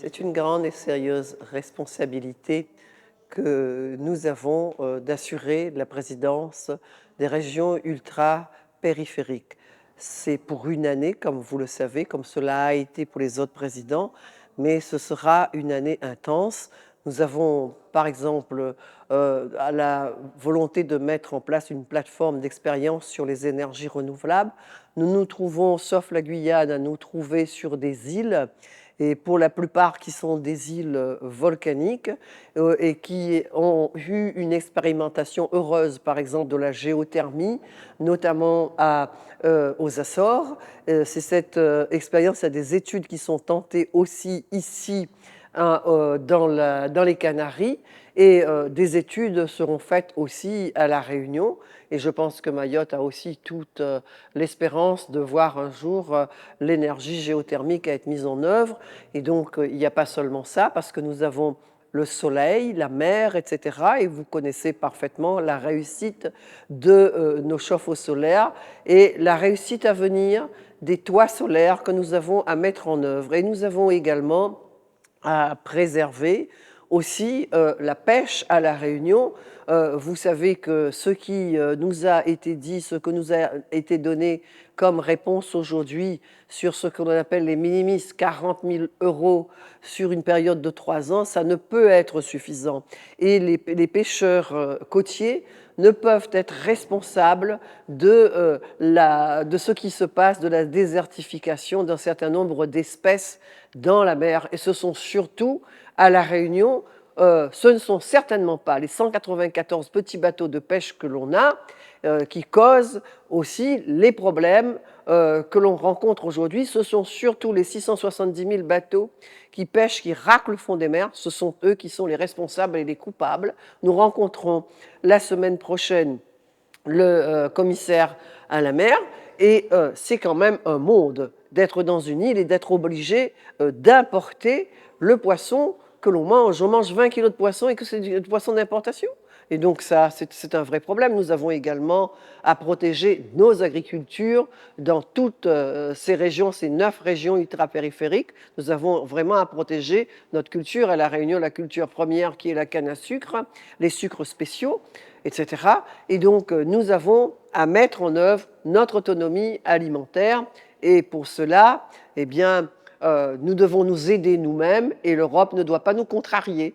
C'est une grande et sérieuse responsabilité que nous avons d'assurer la présidence des régions ultra-périphériques. C'est pour une année, comme vous le savez, comme cela a été pour les autres présidents, mais ce sera une année intense. Nous avons, par exemple, à la volonté de mettre en place une plateforme d'expérience sur les énergies renouvelables. Nous nous trouvons, sauf la Guyane, à nous trouver sur des îles et pour la plupart qui sont des îles volcaniques et qui ont eu une expérimentation heureuse, par exemple de la géothermie, notamment aux Açores. C'est cette expérience, il y a des études qui sont tentées aussi ici dans les Canaries, et des études seront faites aussi à La Réunion. Et je pense que Mayotte a aussi toute l'espérance de voir un jour l'énergie géothermique à être mise en œuvre. Et donc, il n'y a pas seulement ça, parce que nous avons le soleil, la mer, etc. Et vous connaissez parfaitement la réussite de nos chauffe-eau solaires et la réussite à venir des toits solaires que nous avons à mettre en œuvre. Et nous avons également à préserver aussi la pêche à La Réunion. Vous savez que ce qui nous a été dit, ce que nous a été donné comme réponse aujourd'hui sur ce qu'on appelle les minimis, 40 000 euros sur une période de 3 ans, ça ne peut être suffisant. Et les pêcheurs côtiers ne peuvent être responsables de ce qui se passe, de la désertification d'un certain nombre d'espèces dans la mer. Et ce sont surtout à La Réunion, ce ne sont certainement pas les 194 petits bateaux de pêche que l'on a qui causent aussi les problèmes que l'on rencontre aujourd'hui. Ce sont surtout les 670 000 bateaux qui pêchent, qui raclent le fond des mers. Ce sont eux qui sont les responsables et les coupables. Nous rencontrons la semaine prochaine le commissaire à la mer, et c'est quand même un monde d'être dans une île et d'être obligé d'importer le poisson que l'on mange. On mange 20 kilos de poisson et que c'est du poisson d'importation. Et donc ça, c'est un vrai problème. Nous avons également à protéger nos agricultures dans toutes ces régions, ces 9 régions ultrapériphériques. Nous avons vraiment à protéger notre culture. À La Réunion, la culture première qui est la canne à sucre, les sucres spéciaux, etc. Et donc, nous avons à mettre en œuvre notre autonomie alimentaire. Et pour cela, eh bien, nous devons nous aider nous-mêmes, et l'Europe ne doit pas nous contrarier.